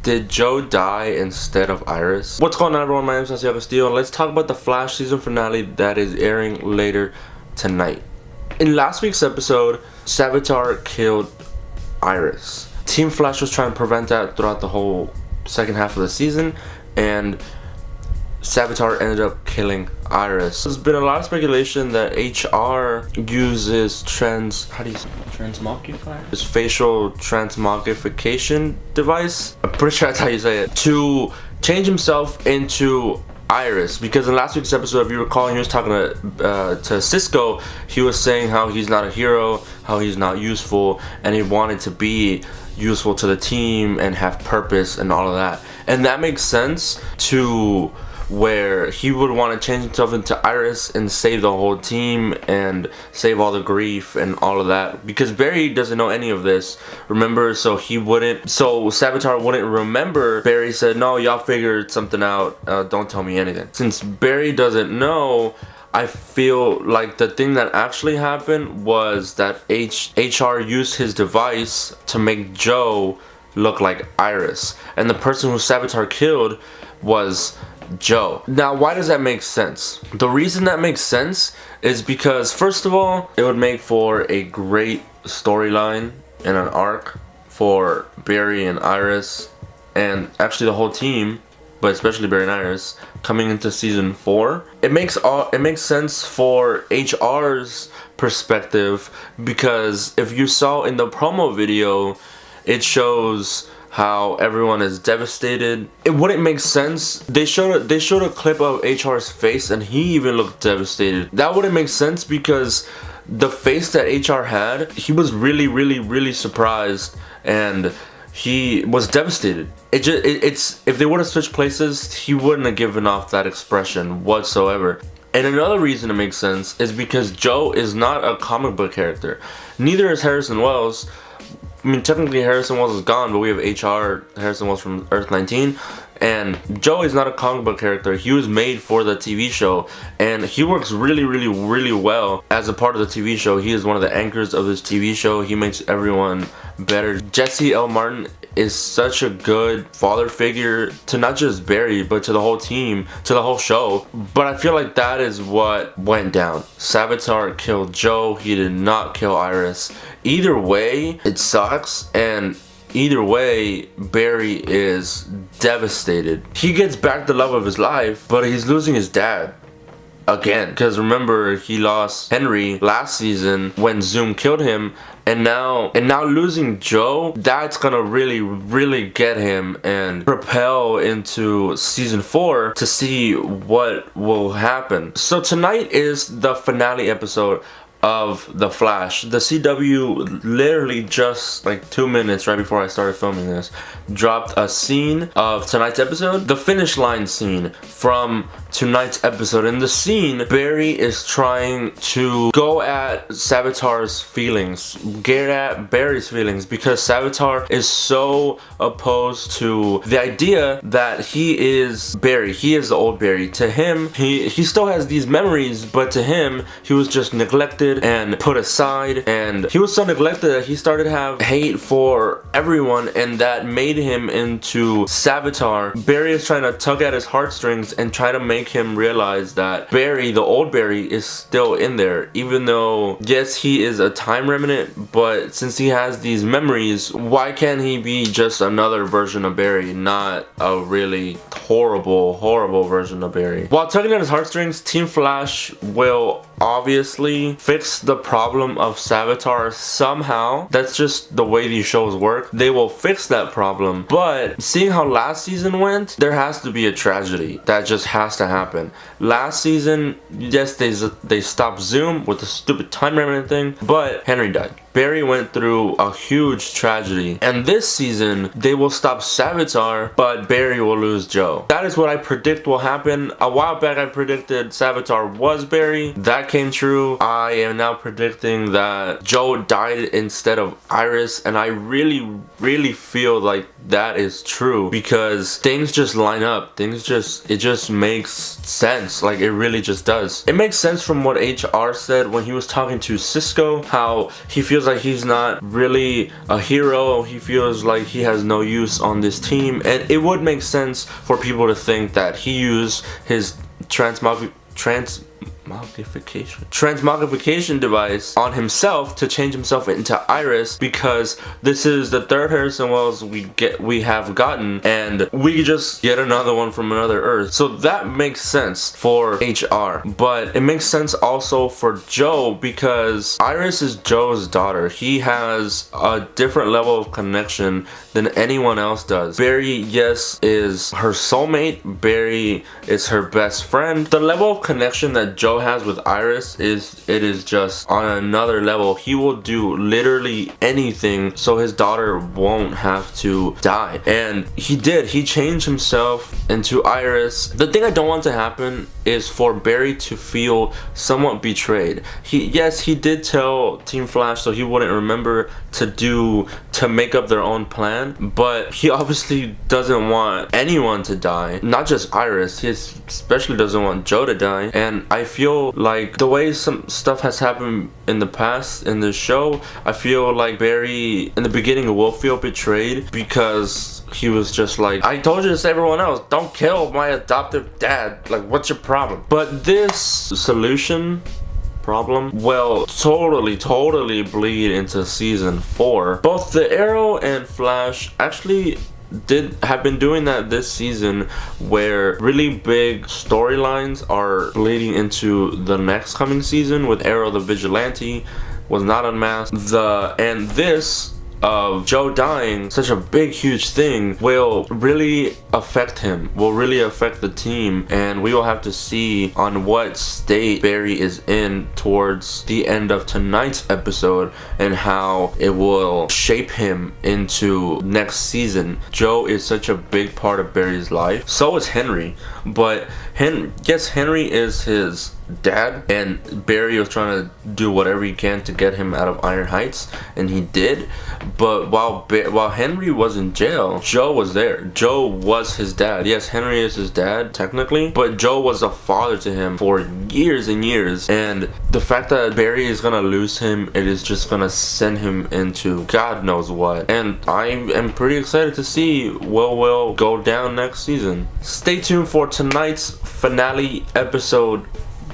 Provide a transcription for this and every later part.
Did Joe die instead of Iris? What's going on, everyone? My name is Santiago Castillo, and let's talk about the Flash season finale that is airing later tonight. In last week's episode, Savitar killed Iris. Team Flash was trying to prevent that throughout the whole second half of the season, and Savitar ended up killing Iris. There's been a lot of speculation that HR uses transmogrifier? His facial transmogrification device, I'm pretty sure that's how you say it, to change himself into Iris. Because in last week's episode, if you recall, he was talking to Cisco. He was saying how he's not a hero, how he's not useful, and he wanted to be useful to the team and have purpose and all of that. And that makes sense to where he would want to change himself into Iris and save the whole team and save all the grief and all of that, because Barry doesn't know any of this, remember? So Savitar wouldn't remember. Barry said, no, y'all figured something out, don't tell me anything. Since Barry doesn't know, I feel like the thing that actually happened was that HR used his device to make Joe look like Iris, and the person who Savitar killed was Joe. Now, why does that make sense? The reason that makes sense is because, first of all, it would make for a great storyline and an arc for Barry and Iris, and actually the whole team, but especially Barry and Iris, coming into season 4. It makes sense for HR's perspective, because if you saw in the promo video, it shows how everyone is devastated. It wouldn't make sense. They showed a clip of HR's face, and he even looked devastated. That wouldn't make sense, because the face that HR had, he was really surprised, and he was devastated. It's if they would have switched places, he wouldn't have given off that expression whatsoever. And another reason it makes sense is because Joe is not a comic book character. Neither is Harrison Wells. I mean, technically Harrison Wells is gone, but we have Harrison Wells from Earth 19, and Joe is not a comic book character. He was made for the TV show, and he works really well as a part of the TV show. He is one of the anchors of this TV show. He makes everyone better. Jesse L. Martin is such a good father figure to not just Barry, but to the whole team, to the whole show. But I feel like that is what went down. Savitar killed Joe. He did not kill Iris. Either way, it sucks, and either way, Barry is devastated. He gets back the love of his life, but he's losing his dad again, because remember, he lost Henry last season when Zoom killed him, and now losing Joe, that's gonna really get him and propel into season 4 to see what will happen. So tonight is the finale episode of The Flash. The CW literally just like 2 minutes right before I started filming this dropped a scene of tonight's episode, the finish line scene from tonight's episode. In the scene, Barry is trying to go at Savitar's feelings, get at Barry's feelings, because Savitar is so opposed to the idea that he is Barry. He is the old Barry. To him, he still has these memories, but to him, he was just neglected and put aside, and he was so neglected that he started to have hate for everyone, and that made him into Savitar. Barry is trying to tug at his heartstrings and try to make him realize that Barry, the old Barry, is still in there, even though yes, he is a time remnant, but since he has these memories, why can't he be just another version of Barry, not a really horrible version of Barry? While tugging at his heartstrings, Team Flash will obviously fix the problem of Savitar somehow. That's just the way these shows work. They will fix that problem, but seeing how last season went, there has to be a tragedy. That just has to happen. Last season, yes, they stopped Zoom with the stupid time remnant thing, but Henry died. Barry went through a huge tragedy, and this season they will stop Savitar, but Barry will lose Joe. That is what I predict will happen. A while back I predicted Savitar was Barry. That came true. I am now predicting that Joe died instead of Iris, and I really feel like that is true, because things just line up. It just makes sense. Like, it really just does. It makes sense from what HR said when he was talking to Cisco, how he feels feels like he's not really a hero. He feels like he has no use on this team, and it would make sense for people to think that he used his transmogrification device on himself to change himself into Iris, because this is the third Harrison Wells we have gotten, and we just get another one from another Earth. So that makes sense for HR, but it makes sense also for Joe, because Iris is Joe's daughter. He has a different level of connection than anyone else does. Barry, yes, is her soulmate. Barry is her best friend. The level of connection that Joe has with Iris is just on another level. He will do literally anything so his daughter won't have to die, and he did. He changed himself into Iris. The thing I don't want to happen is for Barry to feel somewhat betrayed. He did tell Team Flash so he wouldn't remember to make up their own plan, but he obviously doesn't want anyone to die, not just Iris. He especially doesn't want Joe to die, and I feel like the way some stuff has happened in the past in this show, I feel like Barry in the beginning will feel betrayed, because he was just like, I told you to save everyone else, don't kill my adoptive dad, like what's your problem? But this problem will totally bleed into season 4. Both the Arrow and Flash actually have been doing that this season, where really big storylines are bleeding into the next coming season, with Arrow the Vigilante was not unmasked. And this of Joe dying, such a big huge thing, will really affect him, will really affect the team, and we will have to see on what state Barry is in towards the end of tonight's episode, and how it will shape him into next season. Joe is such a big part of Barry's life, so is Henry, but Henry is his dad, and Barry was trying to do whatever he can to get him out of Iron Heights, and he did. But while Henry was in jail, Joe was there. Joe was his dad. Yes, Henry is his dad technically, but Joe was a father to him for years and years, and the fact that Barry is gonna lose him, it is just gonna send him into God knows what, and I am pretty excited to see what will go down next season. Stay tuned for tonight's finale episode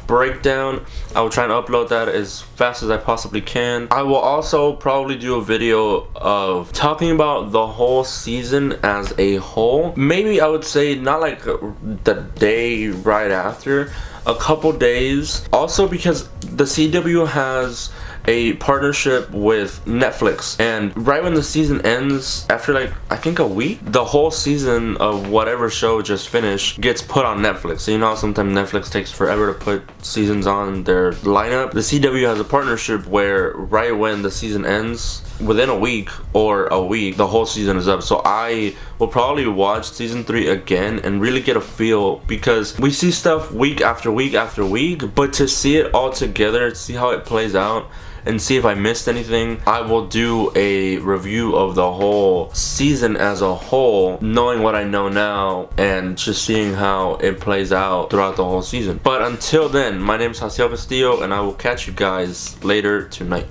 breakdown. I will try and upload that as fast as I possibly can. I will also probably do a video of talking about the whole season as a whole. Maybe I would say not like the day right after, a couple days. Also because the CW has a partnership with Netflix, and right when the season ends, after like I think a week, the whole season of whatever show just finished gets put on Netflix. So you know how sometimes Netflix takes forever to put seasons on their lineup? The CW has a partnership where right when the season ends, within a week, the whole season is up. So I will probably watch season 3 again and really get a feel, because we see stuff week after week after week, but to see it all together, see how it plays out, and see if I missed anything, I will do a review of the whole season as a whole, knowing what I know now and just seeing how it plays out throughout the whole season. But until then, my name is Jaciel Castillo, and I will catch you guys later tonight.